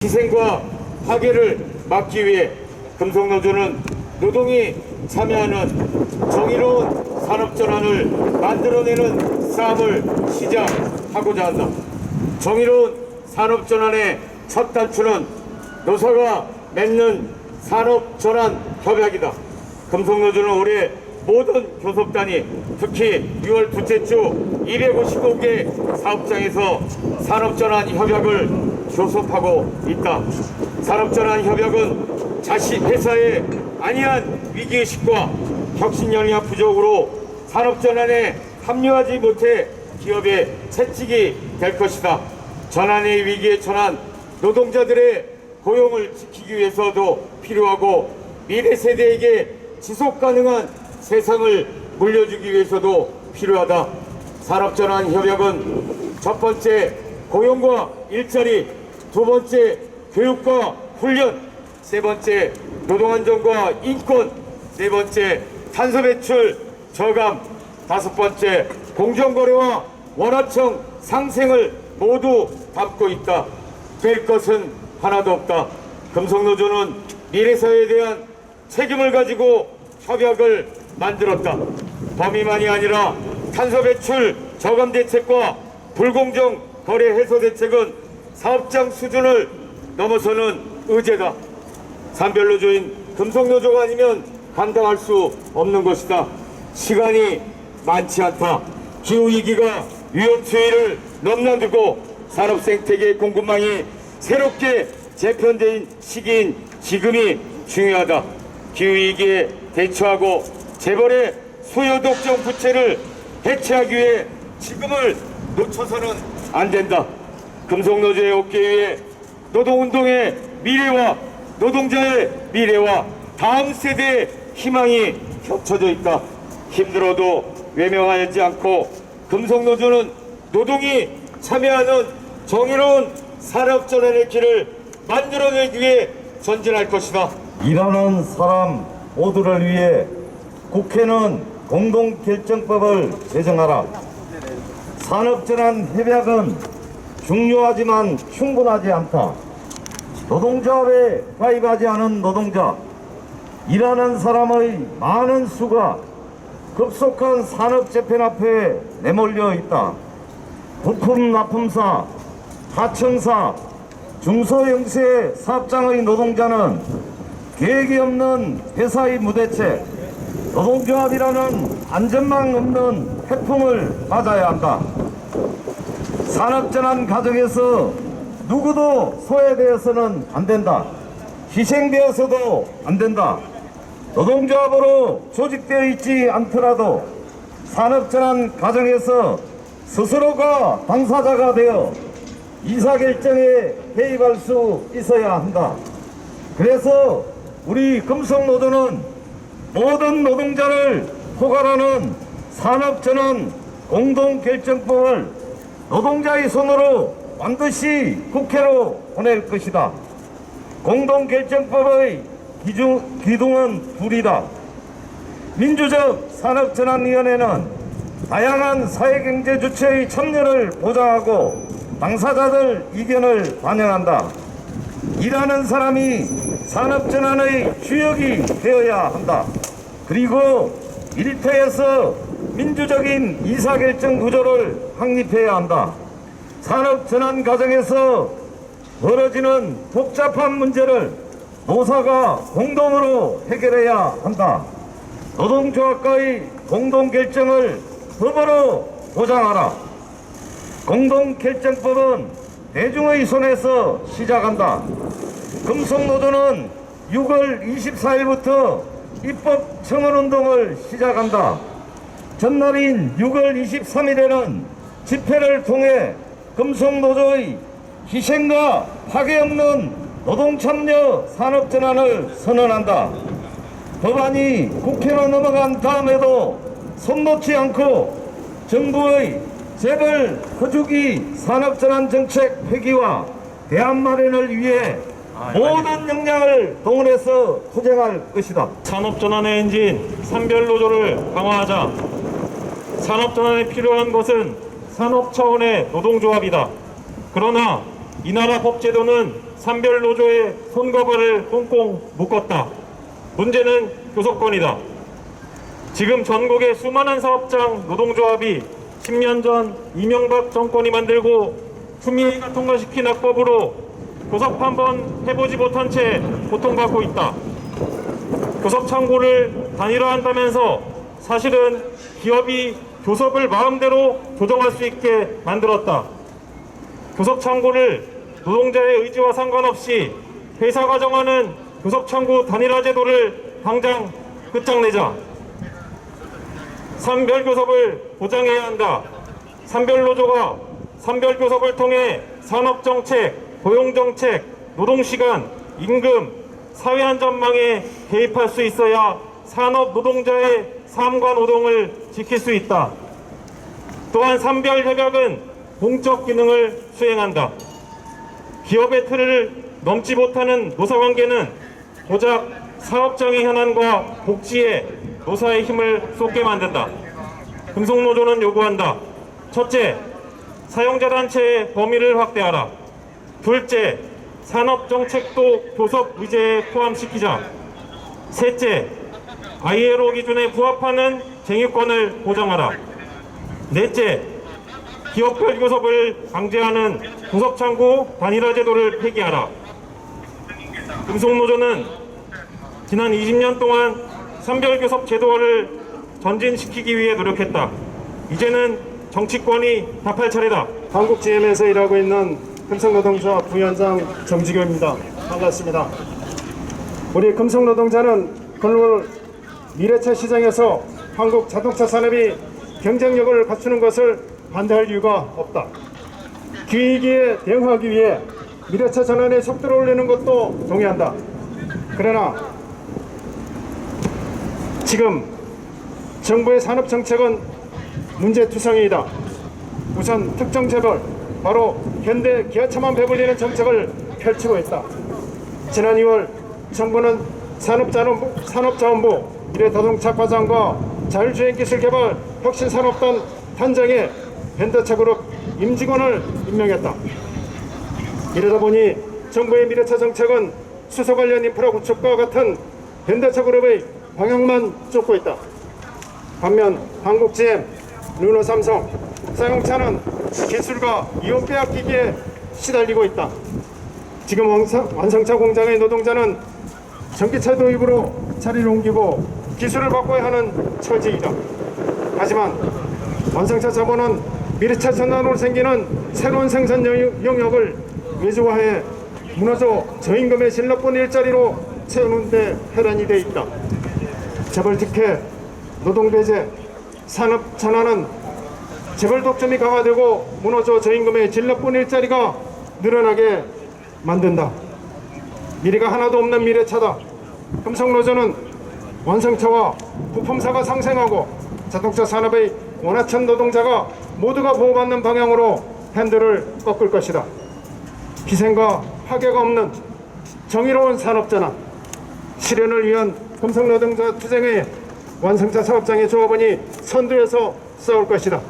희생과 파괴를 막기 위해 금속노조는 노동이 참여하는 정의로운 산업전환을 만들어내는 싸움을 시작하고자 한다. 정의로운 산업전환의 첫 단추는 노사가 맺는 산업전환협약이다. 금속노조는 올해 모든 교섭단이 특히 6월 둘째 주 255개 사업장에서 산업전환협약을 교섭하고 있다. 산업전환협약은 자신 회사의 안이한 위기의식과 혁신 역량 부족으로 산업전환에 합류하지 못해 기업의 채찍이 될 것이다. 전환의 위기에 처한 노동자들의 고용을 지키기 위해서도 필요하고 미래 세대에게 지속가능한 세상을 물려주기 위해서도 필요하다. 산업전환협약은 첫 번째 고용과 일자리, 두 번째 교육과 훈련, 세 번째 노동안전과 인권, 네 번째 탄소 배출 저감, 다섯 번째 공정거래와 원화청 상생을 모두 담고 있다. 될 것은 하나도 없다. 금속노조는 미래사회에 대한 책임을 가지고 협약을 만들었다. 범위만이 아니라 탄소 배출 저감 대책과 불공정 거래 해소 대책은 사업장 수준을 넘어서는 의제다. 산별노조인 금속노조가 아니면 감당할 수 없는 것이다. 시간이 많지 않다. 기후위기가 위험수위를 넘나들고 산업생태계 공급망이 새롭게 재편된 시기인 지금이 중요하다. 기후위기에 대처하고 재벌의 소요독점 부채를 해체하기 위해 지금을 놓쳐서는 안 된다. 금속노조의 어깨 위에 노동운동의 미래와 노동자의 미래와 다음 세대의 희망이 겹쳐져 있다. 힘들어도 외면하지 않고 금속노조는 노동이 참여하는 정의로운 산업전환의 길을 만들어내기 위해 전진할 것이다. 일하는 사람 모두를 위해 국회는 공동결정법을 제정하라. 산업전환협약은 중요하지만 충분하지 않다. 노동조합에 가입하지 않은 노동자, 일하는 사람의 많은 수가 급속한 산업재편 앞에 내몰려 있다. 부품 납품사, 하청사, 중소형세 사업장의 노동자는 계획이 없는 회사의 무대책, 노동조합이라는 안전망 없는 태풍을 맞아야 한다. 산업전환 과정에서 누구도 소외되어서는 안 된다. 희생되어서도 안 된다. 노동조합으로 조직되어 있지 않더라도 산업전환 과정에서 스스로가 당사자가 되어 이사결정에 개입할 수 있어야 한다. 그래서 우리 금속노조는 모든 노동자를 포괄하는 산업전환 공동결정법을 노동자의 손으로 반드시 국회로 보낼 것이다. 공동결정법의 기둥은 둘이다. 민주적 산업전환위원회는 다양한 사회경제 주체의 참여를 보장하고 당사자들 의견을 반영한다. 일하는 사람이 산업전환의 주역이 되어야 한다. 그리고 일터에서 민주적인 의사결정 구조를 확립해야 한다. 산업전환 과정에서 벌어지는 복잡한 문제를 노사가 공동으로 해결해야 한다. 노동조합과의 공동결정을 법으로 보장하라. 공동결정법은 대중의 손에서 시작한다. 금속노조는 6월 24일부터 입법 청원운동을 시작한다. 전날인 6월 23일에는 집회를 통해 금속노조의 희생과 파괴 없는 노동참여 산업전환을 선언한다. 법안이 국회로 넘어간 다음에도 손 놓지 않고 정부의 재벌 허주기 산업전환 정책 폐기와 대안 마련을 위해 모든 역량을 동원해서 투쟁할 것이다. 산업전환의 엔진 산별노조를 강화하자. 산업전환에 필요한 것은 산업 차원의 노동조합이다. 그러나 이 나라 법제도는 산별노조의 손과 발을 꽁꽁 묶었다. 문제는 교섭권이다. 지금 전국의 수많은 사업장 노동조합이 10년 전 이명박 정권이 만들고 추미애가 통과시킨 악법으로 교섭 한번 해보지 못한 채 고통받고 있다. 교섭 창구를 단일화한다면서 사실은 기업이 교섭을 마음대로 조정할 수 있게 만들었다. 교섭 창구를 노동자의 의지와 상관없이 회사가 정하는 교섭 창구 단일화 제도를 당장 끝장내자. 산별교섭을 보장해야 한다. 산별노조가 산별교섭을 통해 산업정책, 고용정책, 노동시간, 임금, 사회안전망에 개입할 수 있어야 산업 노동자의 삶과 노동을 지킬 수 있다. 또한 산별협약은 공적 기능을 수행한다. 기업의 틀을 넘지 못하는 노사관계는 고작 사업장의 현안과 복지에 노사의 힘을 쏟게 만든다. 금속노조는 요구한다. 첫째, 사용자 단체의 범위를 확대하라. 둘째, 산업정책도 교섭 의제에 포함시키자. 셋째, ILO 기준에 부합하는 쟁의권을 보장하라. 넷째, 기업별 교섭을 방지하는 교섭창구 단일화 제도를 폐기하라. 금속노조는 지난 20년 동안 산별교섭 제도화를 전진시키기 위해 노력했다. 이제는 정치권이 답할 차례다. 한국 GM에서 일하고 있는 금속노동조합 부위원장 정지교입니다. 반갑습니다. 우리 금속노동자는 글로벌 미래차 시장에서 한국 자동차 산업이 경쟁력을 갖추는 것을 반대할 이유가 없다. 기기에 대응하기 위해 미래차 전환의 속도를 올리는 것도 동의한다. 그러나 지금 정부의 산업정책은 문제투성이이다. 우선 특정 재벌, 바로 현대 기아차만 배불리는 정책을 펼치고 있다. 지난 2월 정부는 산업자원부, 미래자동차 자율주행기술개발 혁신산업단 단장에 현대차그룹 임직원을 임명했다. 이러다 보니 정부의 미래차 정책은 수소 관련 인프라 구축과 같은 현대차그룹의 방향만 쫓고 있다. 반면 한국GM, 르노삼성, 사용차는 기술과 이용 빼앗기기에 시달리고 있다. 지금 완성차 공장의 노동자는 전기차 도입으로 자리를 옮기고 기술을 바꿔야 하는 처지이다. 하지만 완성차 자본은 미래차 전환으로 생기는 새로운 생산 영역을 외주화해 무너져 저임금의 신라분 일자리로 채우는 데 혈안이 돼 있다. 재벌 특혜, 노동 배제, 산업 전환은 재벌 독점이 강화되고 무너져 저임금의 진로분 일자리가 늘어나게 만든다. 미래가 하나도 없는 미래차다. 금속노조는 완성차와 부품사가 상생하고 자동차 산업의 원하천 노동자가 모두가 보호받는 방향으로 핸들을 꺾을 것이다. 희생과 파괴가 없는 정의로운 산업전환 실현을 위한 금속노동자 투쟁의 완성차 사업장의 조합원이 선두에서 싸울 것이다.